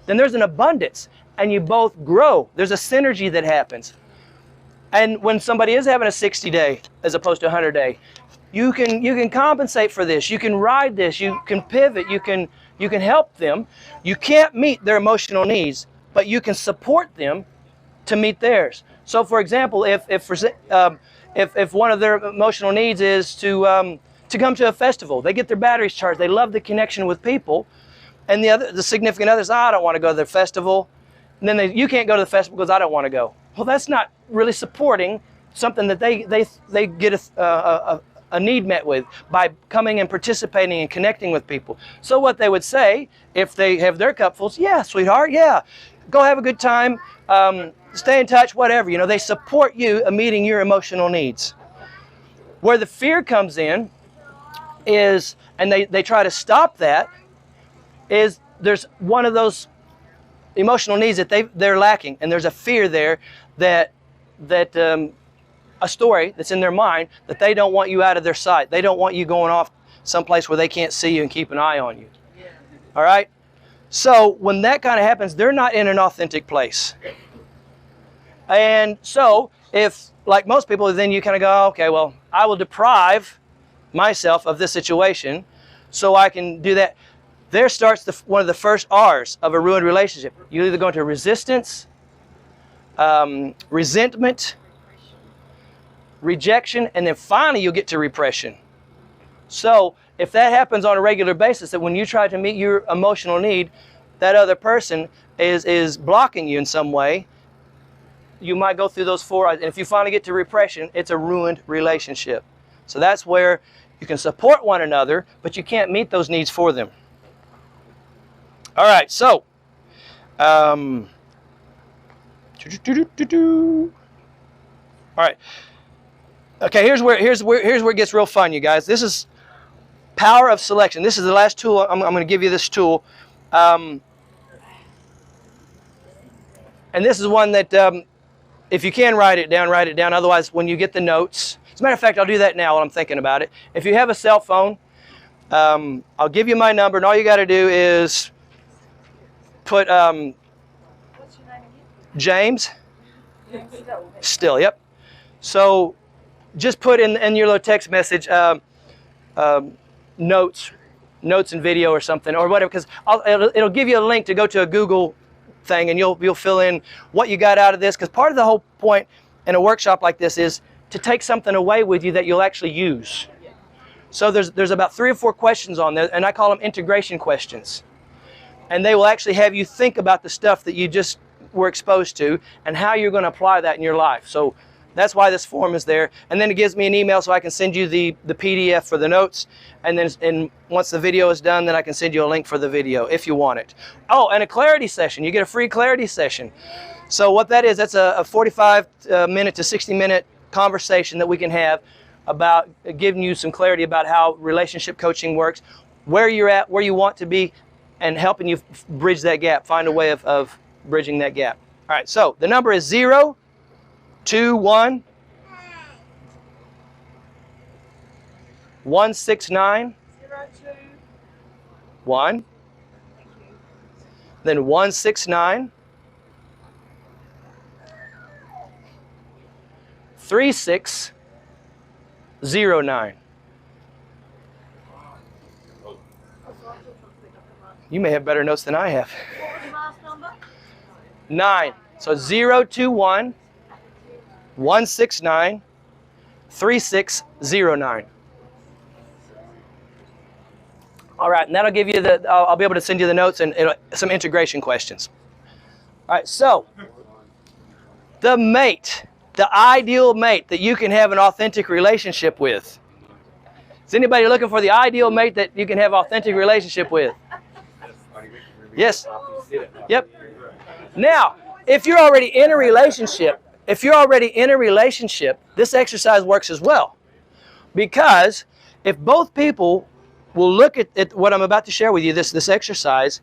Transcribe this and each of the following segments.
then there's an abundance, and you both grow. There's a synergy that happens. And when somebody is having a 60-day as opposed to a 100-day, you can compensate for this. You can ride this. You can pivot. You can help them. You can't meet their emotional needs, but you can support them to meet theirs. So, for example, if one of their emotional needs is to come to a festival, they get their batteries charged. They love the connection with people, and the significant others, I don't want to go to the festival. And then you can't go to the festival because I don't want to go. Well, that's not really supporting something that they get a need met with by coming and participating and connecting with people. So what they would say if they have their cupfuls, yeah, sweetheart, yeah, go have a good time, stay in touch, whatever. You know, they support you in meeting your emotional needs. Where the fear comes in is, and they try to stop that, is there's one of those emotional needs that they're lacking, and there's a fear there that a story that's in their mind that they don't want you out of their sight. They don't want you going off someplace where they can't see you and keep an eye on you. Yeah. All right? So when that kind of happens, they're not in an authentic place. And so if, like most people, then you kind of go, okay, well, I will deprive myself of this situation so I can do that. There starts one of the first R's of a ruined relationship. You either go into resistance, resentment, rejection, and then finally you'll get to repression. So if that happens on a regular basis, that when you try to meet your emotional need, that other person is blocking you in some way, you might go through those 4 R's. And if you finally get to repression, it's a ruined relationship. So that's where you can support one another, but you can't meet those needs for them. All right, so all right. Okay, here's where it gets real fun, you guys. This is power of selection. This is the last tool. I'm going to give you this tool, and this is one that if you can write it down, write it down. Otherwise, when you get the notes, as a matter of fact, I'll do that now while I'm thinking about it. If you have a cell phone, I'll give you my number, and all you got to do is put What's your name again? James. Still, yep. So just put in your little text message notes and video or something or whatever, because it'll give you a link to go to a Google thing, and you'll fill in what you got out of this. Because part of the whole point in a workshop like this is to take something away with you that you'll actually use. So there's about 3 or 4 questions on there, and I call them integration questions. And they will actually have you think about the stuff that you just were exposed to and how you're going to apply that in your life. So that's why this form is there. And then it gives me an email so I can send you the PDF for the notes. And then once the video is done, then I can send you a link for the video if you want it. Oh, and a clarity session. You get a free clarity session. So what that is, that's a 45-minute to 60-minute conversation that we can have about giving you some clarity about how relationship coaching works, where you're at, where you want to be, and helping you bridge that gap, find a way of bridging that gap. All right, so the number is 021 169 1, then 169 3609. You may have better notes than I have. What was the last number? 9. So 021 169 3609. All right, and that'll give you I'll be able to send you the notes and some integration questions. All right, so the mate, the ideal mate that you can have an authentic relationship with. Is anybody looking for the ideal mate that you can have an authentic relationship with? Yes. Yep. Now, if you're already in a relationship, this exercise works as well. Because if both people will look at what I'm about to share with you, this exercise,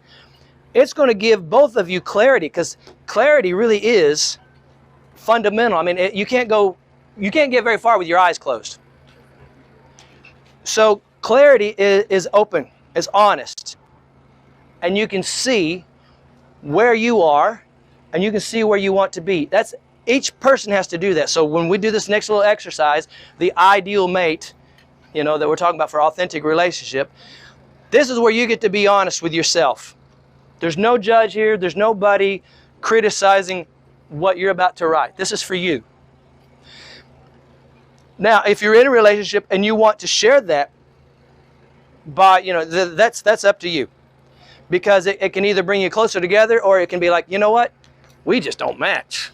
it's going to give both of you clarity, because clarity really is fundamental. I mean, you can't get very far with your eyes closed. So clarity is open, is honest. And you can see where you are, and you can see where you want to be. That's each person has to do that. So when we do this next little exercise, the ideal mate, you know, that we're talking about for authentic relationship, this is where you get to be honest with yourself. There's no judge here. There's nobody criticizing what you're about to write. This is for you. Now, if you're in a relationship and you want to share that, by, you know, that's up to you. Because it can either bring you closer together, or it can be like, you know what? We just don't match.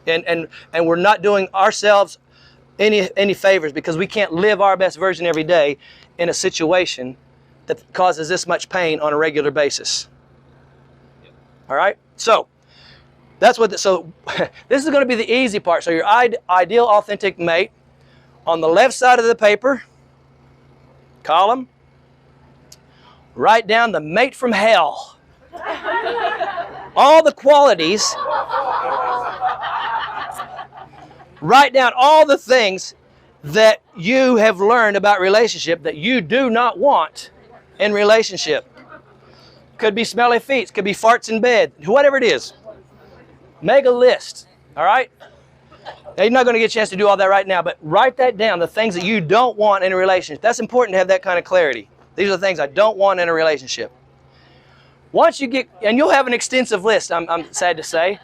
And we're not doing ourselves any favors, because we can't live our best version every day in a situation that causes this much pain on a regular basis. All right? So, that's what so this is going to be the easy part. So your ideal authentic mate, on the left side of the paper, column, write down the mate from hell. All the qualities. Write down all the things that you have learned about relationship that you do not want in relationship. Could be smelly feet, could be farts in bed, whatever it is. Make a list, all right? Now, you're not going to get a chance to do all that right now, but write that down, the things that you don't want in a relationship. That's important to have that kind of clarity. These are the things I don't want in a relationship. Once you get, and you'll have an extensive list, I'm sad to say.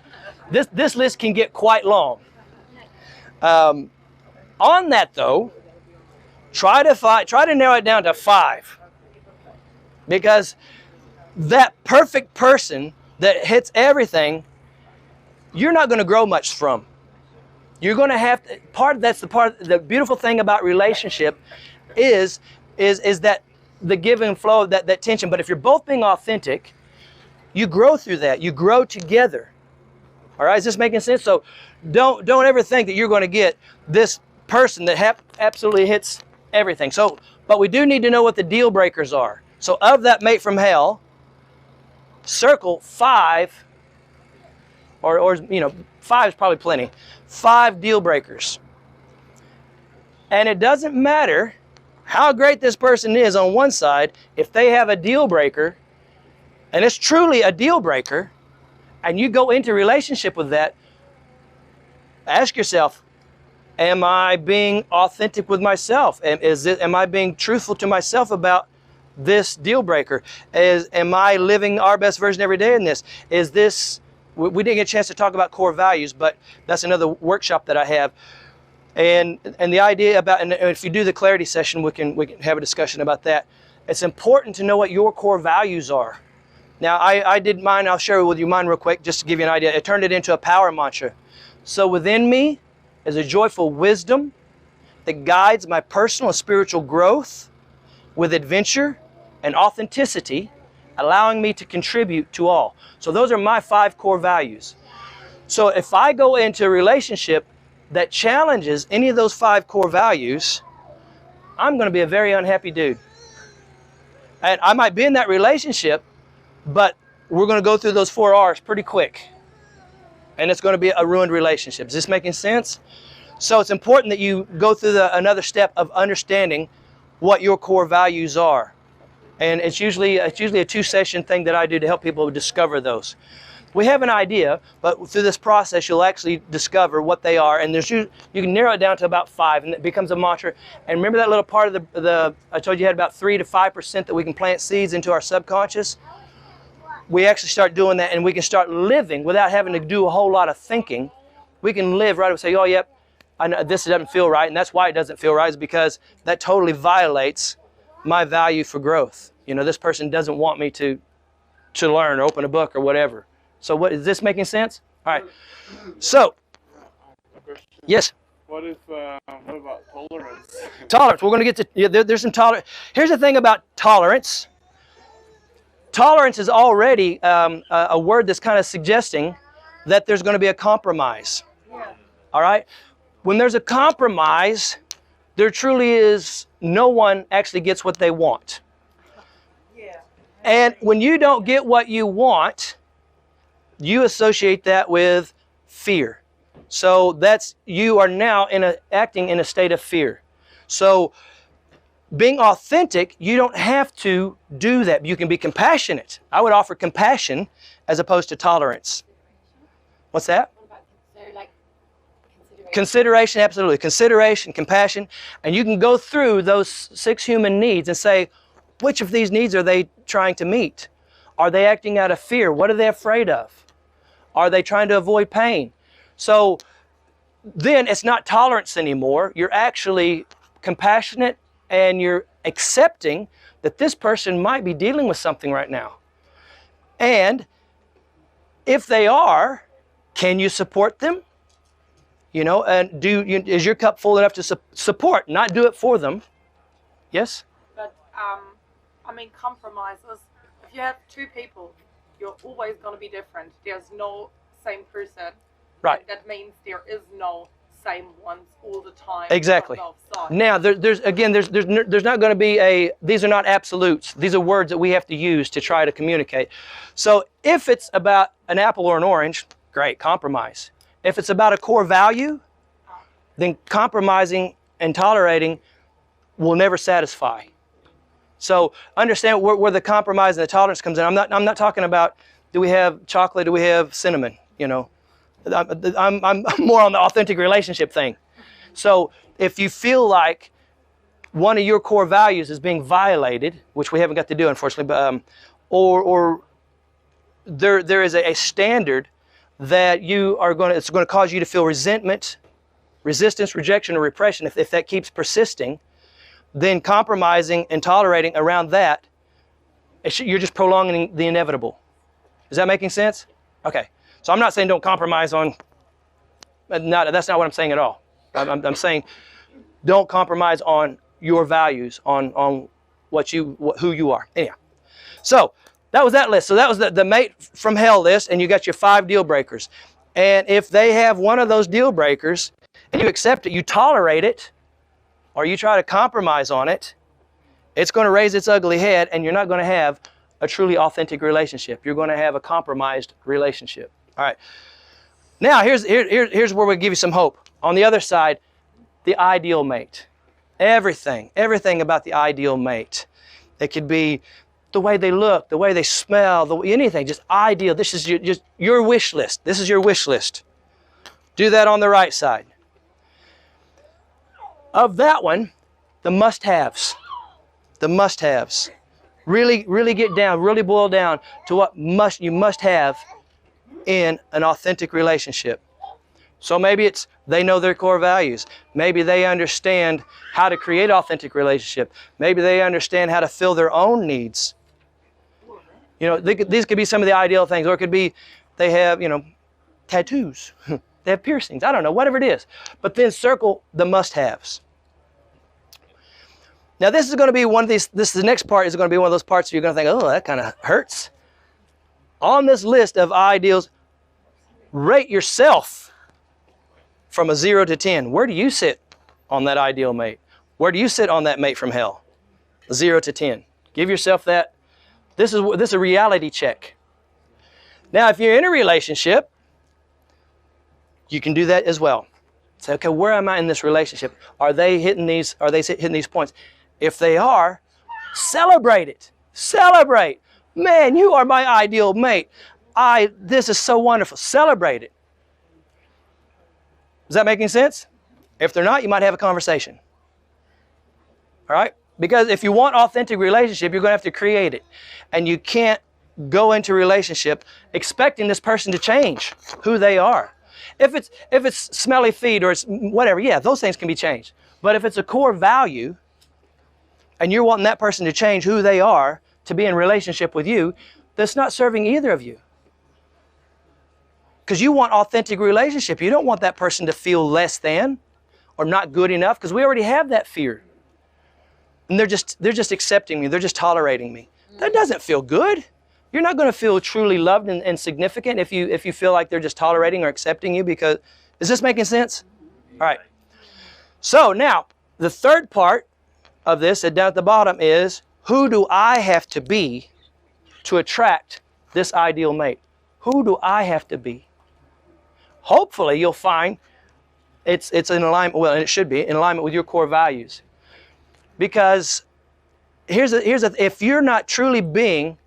This list can get quite long. On that though, try to narrow it down to 5. Because that perfect person that hits everything, you're not going to grow much from. You're going to have to, the beautiful thing about relationship is that the give and flow, that tension. But if you're both being authentic, you grow through that. You grow together. All right, is this making sense? So don't ever think that you're going to get this person that absolutely hits everything. So, but we do need to know what the deal breakers are. So of that mate from hell, circle 5, or you know, 5 is probably plenty. 5 deal breakers. And it doesn't matter how great this person is on one side, if they have a deal breaker, and it's truly a deal breaker, and you go into relationship with that, ask yourself, am I being authentic with myself? Am I being truthful to myself about this deal breaker? Am I living our best version every day in this? Is this, we didn't get a chance to talk about core values, but that's another workshop that I have. And the idea about, and if you do the clarity session, we can have a discussion about that. It's important to know what your core values are. Now, I did mine. I'll share with you mine real quick, just to give you an idea. I turned it into a power mantra. So within me is a joyful wisdom that guides my personal and spiritual growth with adventure and authenticity, allowing me to contribute to all. So those are my 5 core values. So if I go into a relationship that challenges any of those 5 core values, I'm going to be a very unhappy dude. And I might be in that relationship, but we're going to go through those 4 R's pretty quick. And it's going to be a ruined relationship. Is this making sense? So it's important that you go through another step of understanding what your core values are. And it's usually a 2-session thing that I do to help people discover those. We have an idea, but through this process, you'll actually discover what they are. And you can narrow it down to about 5, and it becomes a mantra. And remember that little part of I told you had about 3 to 5% that we can plant seeds into our subconscious? We actually start doing that, and we can start living without having to do a whole lot of thinking. We can live right away and say, oh, yep, I know this doesn't feel right. And that's why it doesn't feel right, is because that totally violates my value for growth. You know, this person doesn't want me to learn or open a book or whatever. So what, is this making sense? All right. So, yes? What about tolerance? Tolerance. We're going to get to, yeah, there's some tolerance. Here's the thing about tolerance. Tolerance is already a word that's kind of suggesting that there's going to be a compromise. All right? When there's a compromise, there truly is, no one actually gets what they want. And when you don't get what you want, you associate that with fear. So you are now acting in a state of fear. So being authentic, you don't have to do that. You can be compassionate. I would offer compassion as opposed to tolerance. What's that? What about like consideration? Consideration, absolutely. Consideration, compassion. And you can go through those 6 human needs and say, which of these needs are they trying to meet? Are they acting out of fear? What are they afraid of? Are they trying to avoid pain? So then it's not tolerance anymore. You're actually compassionate and you're accepting that this person might be dealing with something right now. And if they are, can you support them? You know, and is your cup full enough to support, not do it for them? Yes? But I mean, compromises. If you have 2 people, you're always going to be different. There's no same person. Right. That means there is no same ones all the time. Exactly. on both sides. Now, there's not going to be these are not absolutes. These are words that we have to use to try to communicate. So if it's about an apple or an orange, great, compromise. If it's about a core value, then compromising and tolerating will never satisfy. So understand where the compromise and the tolerance comes in. I'm not talking about, do we have chocolate, do we have cinnamon, you know. I'm more on the authentic relationship thing. So if you feel like one of your core values is being violated, which we haven't got to do unfortunately, but or there is a standard that it's going to cause you to feel resentment, resistance, rejection, or repression. If that keeps persisting, then compromising and tolerating around that, you're just prolonging the inevitable. Is that making sense? Okay. So I'm not saying don't compromise on, that's not what I'm saying at all. I'm saying don't compromise on your values, on who you are. Anyhow, so that was that list. So that was the mate from hell list, and you got your 5 deal breakers. And if they have one of those deal breakers, and you accept it, you tolerate it, or you try to compromise on it, it's going to raise its ugly head, and you're not going to have a truly authentic relationship. You're going to have a compromised relationship. All right. Now, here's where we give you some hope. On the other side, the ideal mate. Everything about the ideal mate. It could be the way they look, the way they smell, anything, just ideal. This is just your wish list. This is your wish list. Do that on the right side. Of that one, the must-haves. The must-haves. Really get down, really boil down to what you must have in an authentic relationship. So maybe it's they know their core values. Maybe they understand how to create authentic relationship. Maybe they understand how to fill their own needs. You know, these could be some of the ideal things, or it could be they have, tattoos. They have piercings. I don't know, whatever it is. But then circle the must-haves. Now this is going to be one of these, the next part is going to be one of those parts where you're going to think, oh, that kind of hurts. On this list of ideals, rate yourself from a 0 to 10. Where do you sit on that ideal mate? Where do you sit on that mate from hell? 0 to 10. Give yourself that. This is a reality check. Now, if you're in a relationship, you can do that as well. Say, okay, where am I in this relationship? Are they hitting these points? If they are, celebrate it. Celebrate. Man, you are my ideal mate. This is so wonderful. Celebrate it. Is that making sense? If they're not, you might have a conversation. All right? Because if you want authentic relationship, you're going to have to create it. And you can't go into a relationship expecting this person to change who they are. If it's smelly feet or it's whatever, yeah, those things can be changed. But if it's a core value and you're wanting that person to change who they are to be in relationship with you, that's not serving either of you. Because you want authentic relationship. You don't want that person to feel less than or not good enough, because we already have that fear. And they're just accepting me. They're just tolerating me. That doesn't feel good. You're not going to feel truly loved and significant if you feel like they're just tolerating or accepting you. Because, is this making sense? All right. So now, the third part of this, down at the bottom, is who do I have to be to attract this ideal mate? Who do I have to be? Hopefully, you'll find it's in alignment. Well, and it should be in alignment with your core values. Because if you're not truly being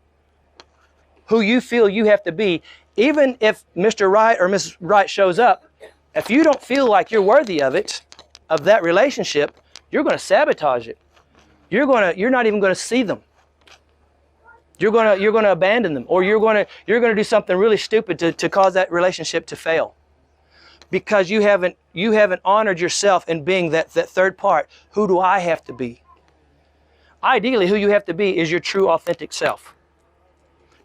who you feel you have to be, even if Mr. Right or Mrs. Right shows up, if you don't feel like you're worthy of it, of that relationship, you're going to sabotage it. You're not even going to see them. You're going to abandon them, or you're going to do something really stupid to cause that relationship to fail, because you haven't honored yourself in being that third part. Who do I have to be? Ideally, who you have to be is your true, authentic self.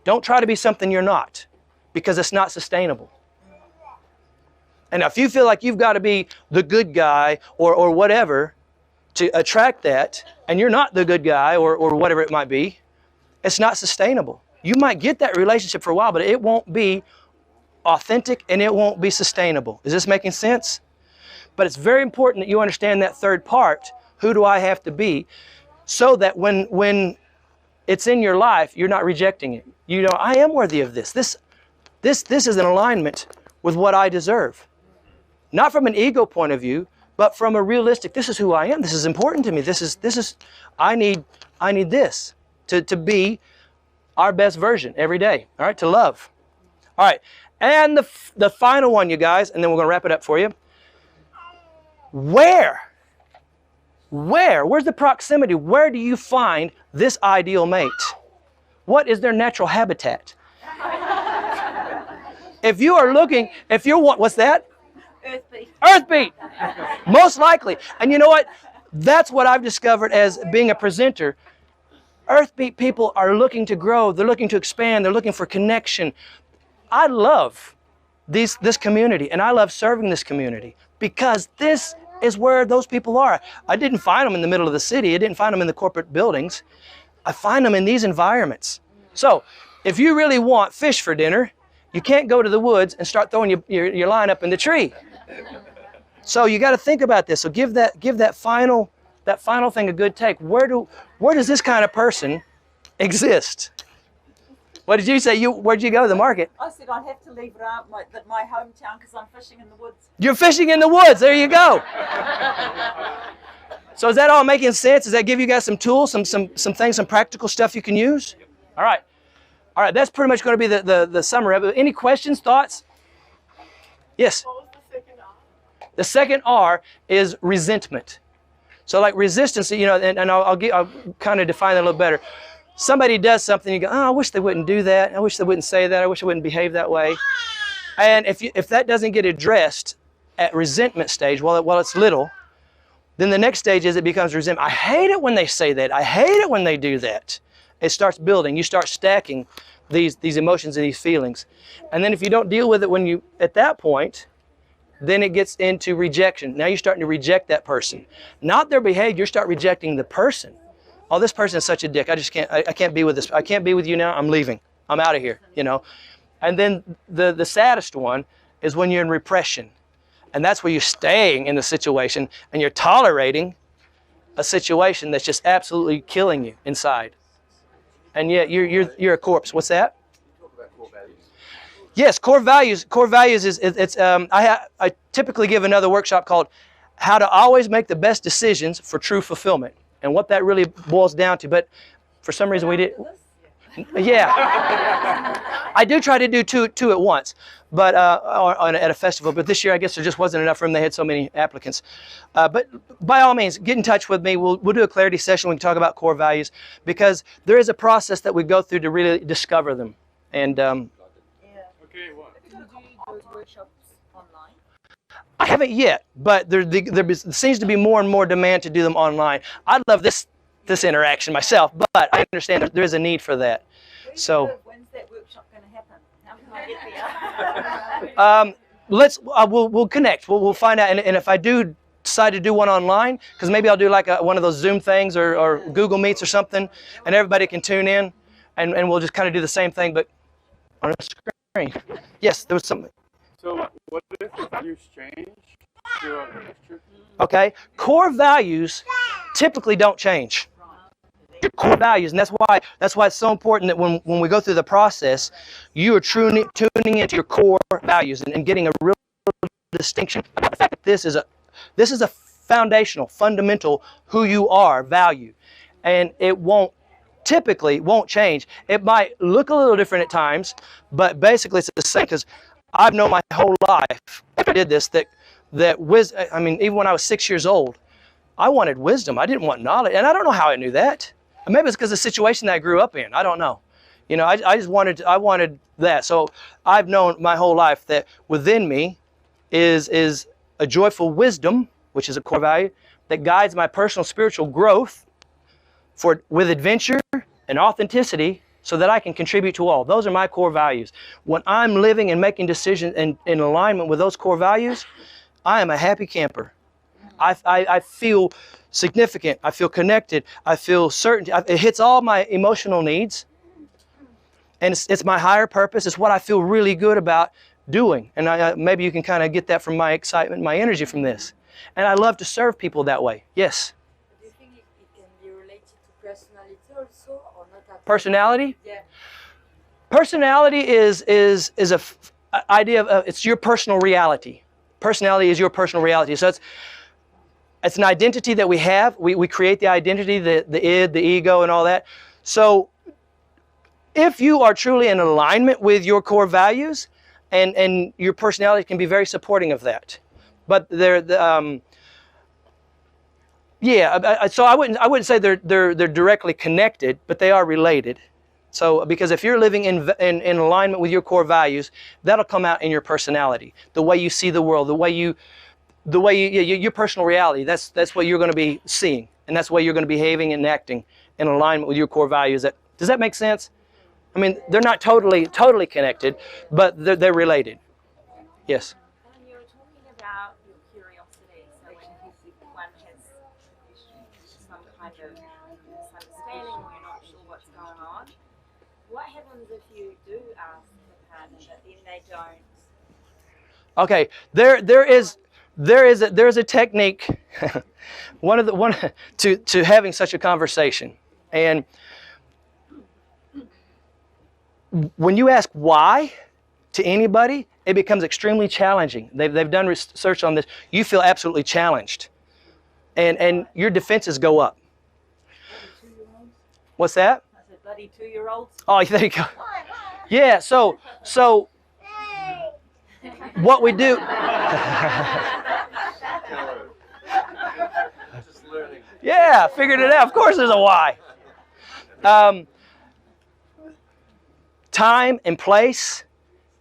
Don't try to be something you're not, because it's not sustainable. And if you feel like you've got to be the good guy or whatever to attract that, and you're not the good guy or whatever it might be, it's not sustainable. You might get that relationship for a while, but it won't be authentic and it won't be sustainable. Is this making sense? But it's very important that you understand that third part. Who do I have to be? So that when it's in your life, you're not rejecting it. You know, I am worthy of this. This is in alignment with what I deserve. Not from an ego point of view, but from a realistic, this is who I am. This is important to me. I need this to be our best version every day. All right, to love. All right, and the final one, you guys, and then we're going to wrap it up for you. Where's the proximity? Where do you find this ideal mate? What is their natural habitat? If you are looking, what's that? Earthbeat. Most likely. And you know what? That's what I've discovered as being a presenter. Earthbeat people are looking to grow. They're looking to expand. They're looking for connection. I love this community, and I love serving this community, because this is where those people are. I didn't find them in the middle of the city. I didn't find them in the corporate buildings. I find them in these environments. So if you really want fish for dinner, you can't go to the woods and start throwing your line up in the tree. So you got to think about this. So give that final thing a good take. Where does this kind of person exist? What did you say? Where'd you go? The market? I said I'd have to leave my hometown because I'm fishing in the woods. You're fishing in the woods. There you go. So is that all making sense? Does that give you guys some tools, some things, some practical stuff you can use? All right. All right. That's pretty much going to be the summary of it. Any questions, thoughts? Yes. What was the second R? The second R is resentment. So like resistance, you know, and I'll kind of define that a little better. Somebody does something, you go, oh, I wish they wouldn't do that. I wish they wouldn't say that. I wish they wouldn't behave that way. And if that doesn't get addressed at resentment stage, while it's little, then the next stage is it becomes resentment. I hate it when they say that. I hate it when they do that. It starts building. You start stacking these emotions and these feelings. And then if you don't deal with it at that point, then it gets into rejection. Now you're starting to reject that person. Not their behavior, you start rejecting the person. Oh, this person is such a dick. I can't be with this. I can't be with you now. I'm leaving. I'm out of here, you know. And then the saddest one is when you're in repression. And that's where you're staying in the situation and you're tolerating a situation that's just absolutely killing you inside. And yet you're a corpse. What's that? Talk about core values. Yes, core values. Core values is I typically give another workshop called How to Always Make the Best Decisions for True Fulfillment, and what that really boils down to. But for some reason we did. Yeah, I do try to do two at once, but at a festival. But this year, I guess there just wasn't enough room. They had so many applicants. But by all means, get in touch with me. We'll do a clarity session. We can talk about core values, because there is a process that we go through to really discover them. And Okay, what? Do you do those workshops online? I haven't yet, but there seems to be more and more demand to do them online. I love this interaction myself, but I understand there is a need for that. So When's that workshop going to happen? How can I get there? we'll connect. We'll find out, and if I do decide to do one online, because maybe I'll do like one of those Zoom things or Google Meets or something, and everybody can tune in, and we'll just kind of do the same thing, but on a screen. Yes, there was something. So what if the values change to a mixture? Okay, core values typically don't change. Your core values, and that's why it's so important that when we go through the process, you are tuning into your core values and getting a real distinction about the fact that this is a foundational, fundamental, who you are, value. And it typically won't change. It might look a little different at times, but basically it's the same, because I've known my whole life, after I did this, that wisdom, I mean, even when I was 6 years old, I wanted wisdom. I didn't want knowledge. And I don't know how I knew that. Maybe it's because of the situation that I grew up in. I don't know. You know, I just wanted that. So I've known my whole life that within me is a joyful wisdom, which is a core value, that guides my personal spiritual growth with adventure and authenticity, so that I can contribute to all. Those are my core values. When I'm living and making decisions in alignment with those core values, I am a happy camper. I feel significant. I feel connected. I feel certain. It hits all my emotional needs. And it's my higher purpose. It's what I feel really good about doing. And maybe you can kind of get that from my excitement, my energy from this. And I love to serve people that way. Yes? Do you think it can be related to personality also, or not at all? Personality? Yeah. Personality is a idea of it's your personal reality. Personality is your personal reality. So it's an identity that we have. We create the identity, the id, the ego, and all that. So if you are truly in alignment with your core values, and your personality can be very supporting of that. But so I wouldn't say they're directly connected, but they are related. So because if you're living in alignment with your core values, that'll come out in your personality, the way you see the world, the way you your personal reality. That's what you're going to be seeing, and that's the way you're going to be behaving and acting in alignment with your core values. Does that make sense? I mean, they're not totally connected, but they're related. Yes. And you were talking about your curiosity. So when one has some kind of misunderstanding or you're not sure what's going on, what happens if you do ask the partner but then they don't? Okay, there is a technique to having such a conversation. And when you ask why to anybody, it becomes extremely challenging. They've done research on this. You feel absolutely challenged, and your defenses go up. What's that? I said, bloody 2-year-olds. Oh, there you go. Yeah. So what we do? Yeah, figured it out. Of course, there's a why. Time and place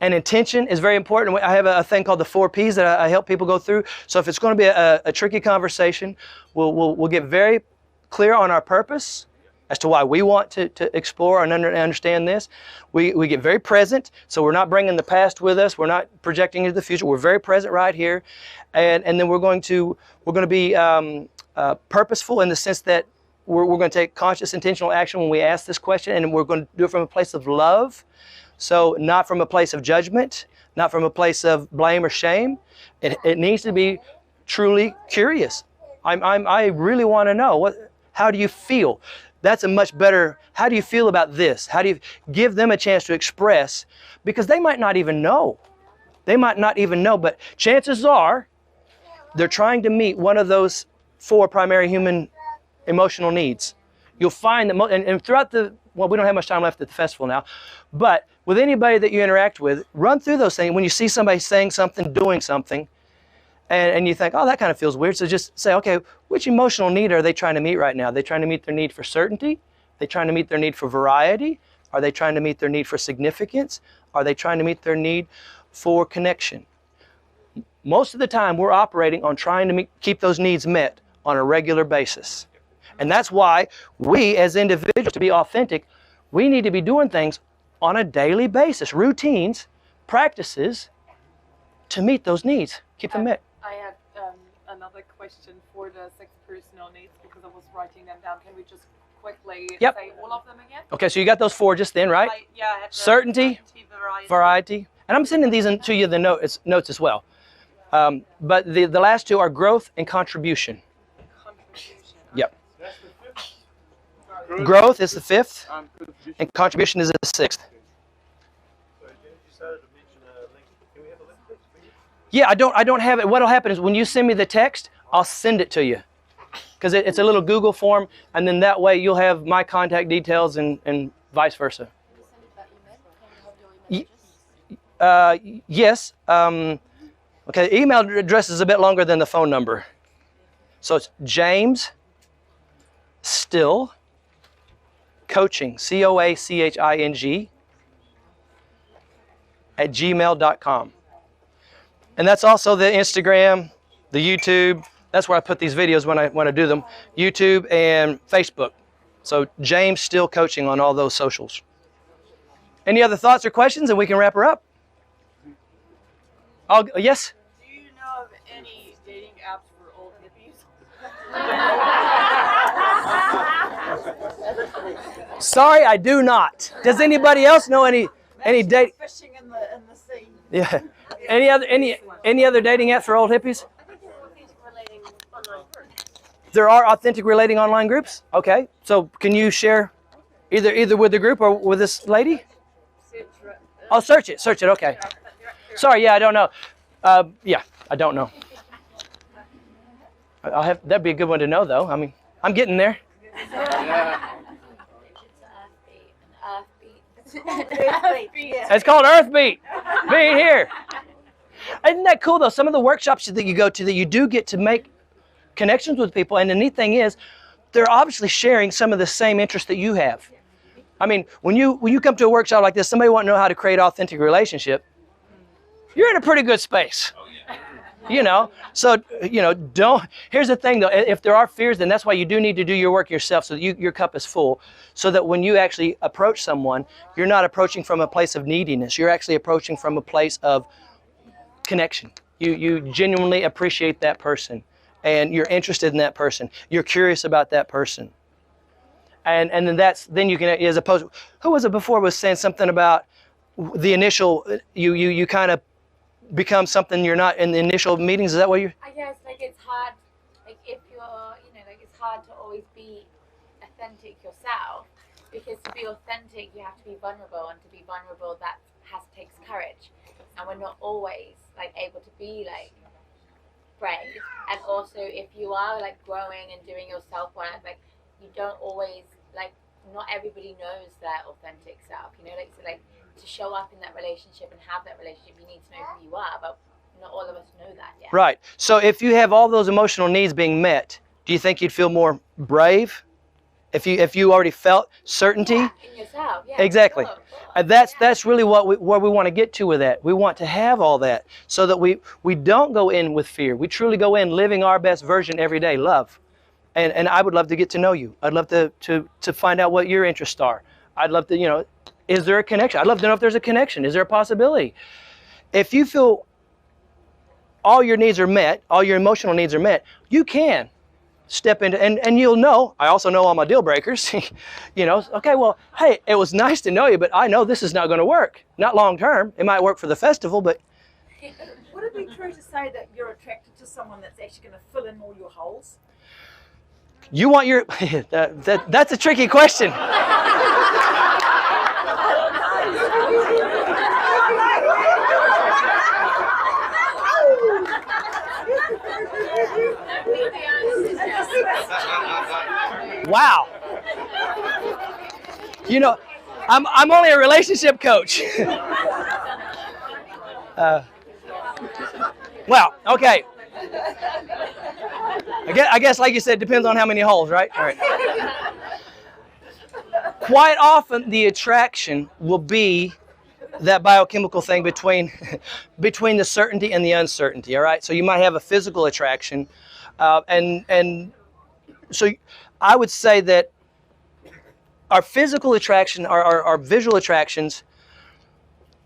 and intention is very important. I have a thing called the 4 Ps that I help people go through. So if it's going to be a tricky conversation, we'll get very clear on our purpose as to why we want to explore and understand this. We get very present, so we're not bringing the past with us. We're not projecting into the future. We're very present right here, and then we're going to be purposeful in the sense that we're going to take conscious, intentional action when we ask this question, and we're going to do it from a place of love. So not from a place of judgment, not from a place of blame or shame. It needs to be truly curious. I really want to know, how do you feel? That's a much better, how do you feel about this? How do you give them a chance to express? Because they might not even know. They might not even know, but chances are they're trying to meet one of those 4 primary human emotional needs. You'll find that, and throughout we don't have much time left at the festival now, but with anybody that you interact with, run through those things. When you see somebody saying something, doing something, and you think, oh, that kind of feels weird, so just say, okay, which emotional need are they trying to meet right now? Are they trying to meet their need for certainty? Are they trying to meet their need for variety? Are they trying to meet their need for significance? Are they trying to meet their need for connection? Most of the time, we're operating on trying to keep those needs met on a regular basis. And that's why we, as individuals, to be authentic, we need to be doing things on a daily basis, routines, practices, to meet those needs, keep them met. I had another question for the 6 personal needs because I was writing them down. Can we just quickly say all of them again? Okay, so you got those 4 just then, right? I had certainty, variety. And I'm sending these to you, the notes as well. But the last 2 are growth and contribution. Yep. Growth is the 5th, and contribution is the 6th. Yeah, I don't have it. What'll happen is when you send me the text, I'll send it to you because it's a little Google form, and then that way you'll have my contact details and vice versa. Can you send it by email? Can you have your email address? Yes. Okay, email address is a bit longer than the phone number. So it's James Still Coaching, COACHING, at gmail.com. And that's also the Instagram, the YouTube. That's where I put these videos when I do them. YouTube and Facebook. So James Still Coaching on all those socials. Any other thoughts or questions, and we can wrap her up? Yes? Do you know of any dating apps for old hippies? Sorry, I do not. Does anybody else know any date? Fishing in the sea. Yeah. Any other dating apps for old hippies? There are authentic relating online groups. Okay. So can you share either with the group or with this lady? I'll search it. Search it. Okay. Sorry. Yeah, I don't know. Yeah, I don't know. That'd be a good one to know, though. I mean, I'm getting there. It's called Earthbeat. Being here. Isn't that cool, though? Some of the workshops that you go to, that you do get to make connections with people, and the neat thing is, they're obviously sharing some of the same interests that you have. I mean, when you come to a workshop like this, somebody wants to know how to create authentic relationship, you're in a pretty good space. You know, so, you know, here's the thing though, if there are fears, then that's why you do need to do your work yourself so that your cup is full, so that when you actually approach someone, you're not approaching from a place of neediness. You're actually approaching from a place of connection. You genuinely appreciate that person, and you're interested in that person. You're curious about that person. And then you can, as opposed, who was it before was saying something about the initial, you kind of become something you're not in the initial meetings. Is that what you're? I guess like it's hard, like if you're, like it's hard to always be authentic yourself, because to be authentic you have to be vulnerable, and to be vulnerable that takes courage, and we're not always like able to be like brave. And also if you are like growing and doing your self-work, like you don't always, like not everybody knows their authentic self, like so like to show up in that relationship and have that relationship, you need to know who you are, but not all of us know that yet. Right. So if you have all those emotional needs being met, do you think you'd feel more brave if you already felt certainty? Yeah, in yourself. Yeah. Exactly. Sure. That's really where we want to get to with that. We want to have all that so that we don't go in with fear. We truly go in living our best version every day, love. And I would love to get to know you. I'd love to find out what your interests are. I'd love to, is there a connection? I'd love to know if there's a connection. Is there a possibility? If you feel all your needs are met, all your emotional needs are met, you can step into, and you'll know, I also know all my deal breakers, okay, well, hey, it was nice to know you, but I know this is not going to work. Not long term. It might work for the festival, but. Would it be true to say that you're attracted to someone that's actually going to fill in all your holes? You want your, that's a tricky question. Wow. I'm only a relationship coach. Well, okay. I guess, like you said, it depends on how many holes, right? All right. Quite often, the attraction will be that biochemical thing between the certainty and the uncertainty. All right. So you might have a physical attraction, and so I would say that our physical attraction, our visual attractions,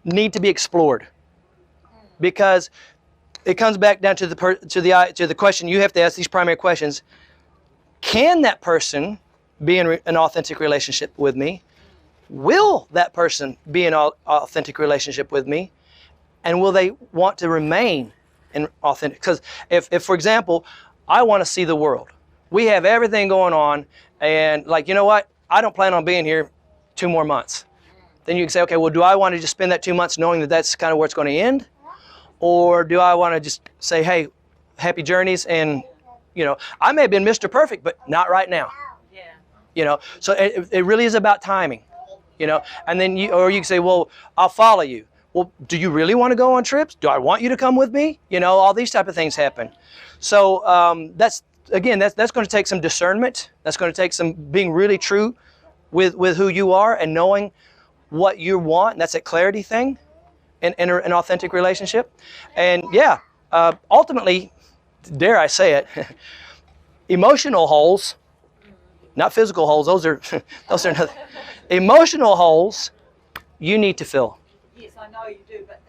need to be explored, because it comes back down to the question you have to ask these primary questions. Can that person be in an authentic relationship with me? Will that person be in an authentic relationship with me? And will they want to remain in authentic? Because if, for example, I want to see the world. We have everything going on, and like, you know what? I don't plan on being here 2 more months. Then you can say, okay, well, do I want to just spend that 2 months knowing that that's kind of where it's going to end? Or do I want to just say, hey, happy journeys, and You know, I may have been Mr. Perfect, but not right now. Yeah. You know, so it really is about timing. You know, and then you can say, well, I'll follow you. Well, do you really want to go on trips? Do I want you to come with me? You know, all these type of things happen. So that's going to take some discernment. That's going to take some being really true with who you are and knowing what you want. And that's a clarity thing in an authentic relationship. And yeah, ultimately, dare I say it, emotional holes, not physical holes. Those are nothing. Emotional holes you need to fill. Yes, I know you do, but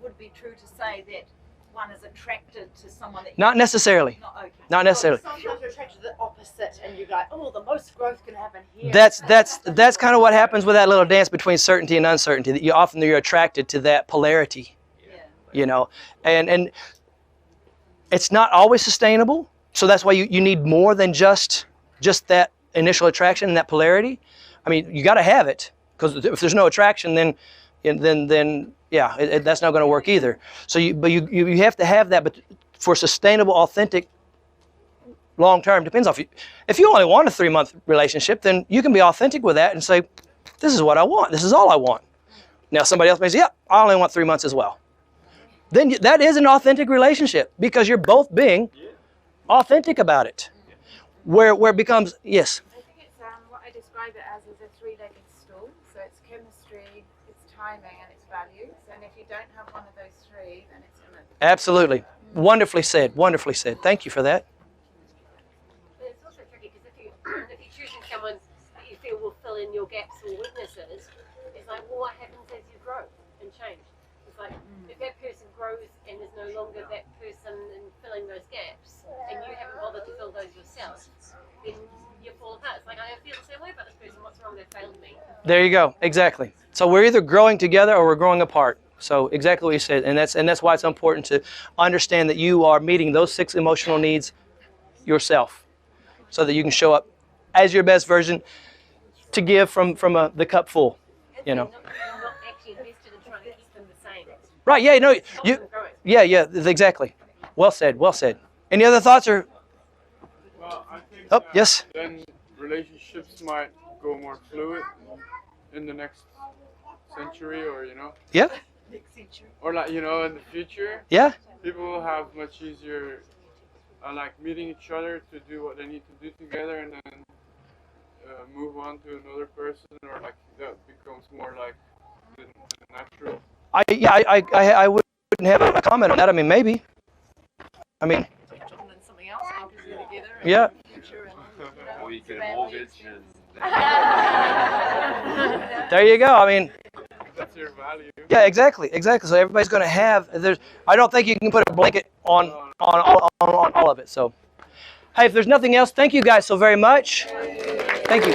would it be true to say that one is attracted to someone that Not necessarily. Not okay. Not necessarily. Sometimes you're attracted to the opposite, and you're like, oh, the most growth can happen here. That's kind of what happens with that little dance between certainty and uncertainty. That you're attracted to that polarity. Yeah. You know, and it's not always sustainable. So that's why you need more than just that initial attraction and that polarity. I mean, you got to have it, because if there's no attraction, then yeah, that's not going to work either. So you have to have that, but for sustainable, authentic, long term, depends on if you only want a 3-month relationship, then you can be authentic with that and say, this is what I want. This is all I want. Now somebody else may say, yeah, I only want 3 months as well. Then that is an authentic relationship, because you're both being authentic about it. Where it becomes, yes. I think it's what I describe it as is a three-legged stool. So it's chemistry, it's timing, and it's values. And if you don't have one of those three, then it's imminent. Absolutely. Wonderfully said. Wonderfully said. Thank you for that. But it's also tricky, because if you're choosing someone that you feel will fill in your gaps or weaknesses, it's like, well, what happens as you grow and change? It's like, if that person grows and is no longer that person in filling those gaps, and you haven't bothered to fill those yourself, then you fall apart. It's like, I don't feel the same way about this person. What's wrong? They failed me. There you go. Exactly. So we're either growing together or we're growing apart. So exactly what you said. And that's why it's important to understand that you are meeting those 6 emotional needs yourself, so that you can show up as your best version to give from the cup full, you know. You're not actually invested in trying to keep them the same. Right, yeah, no, Stop you, them growing. yeah, exactly. Well said, well said. Any other thoughts or? Well, I think Oh, yes. then relationships might go more fluid in the next century, or Yeah, or like in the future, yeah, people will have much easier like meeting each other to do what they need to do together, and then move on to another person, or like that becomes more like the natural. I wouldn't have a comment on that. I mean, maybe. I mean, something else anchors you together. yeah. Or you get a mortgage and There you go. I mean, That's your value. yeah, exactly. So everybody's going to have. I don't think you can put a blanket on all of it. So, hey, if there's nothing else, thank you guys so very much. Thank you.